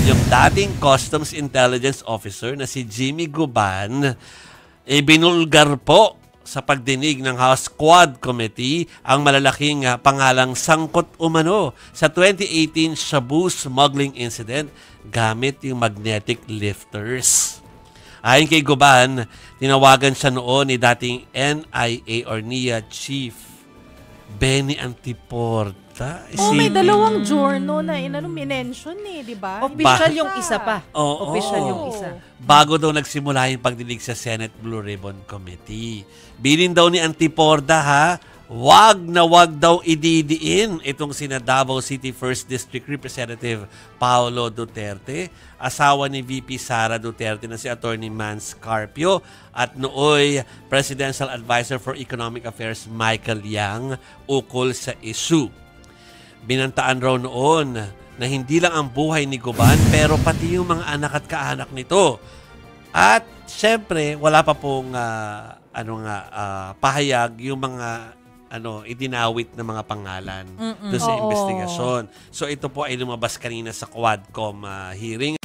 yung dating Customs Intelligence Officer na si Jimmy Guban, binulgar po sa pagdinig ng House Quad Committee ang malalaking pangalang sangkot umano sa 2018 Shabu smuggling incident gamit yung magnetic lifters. Ayon kay Guban, tinawagan siya noon ni dating NIA or NIA Chief Benny Antiporta. May dalawang journal na minention di ba? Official yung isa pa. Official yung isa. Bago daw nagsimula yung pagdinig sa Senate Blue Ribbon Committee. Bilin daw ni Antiporta wag na wag daw ididiin itong sina Davao City 1st District Representative Paolo Duterte, asawa ni VP Sara Duterte na si Attorney Mans Carpio at nooy Presidential Advisor for Economic Affairs Michael Yang ukol sa issue. Binantaan raw noon na hindi lang ang buhay ni Guban pero pati yung mga anak at kaanak nito. At syempre wala pa pong pahayag yung mga idinawit na mga pangalan doon sa investigasyon. So ito po ay lumabas kanina sa Quadcom hearing.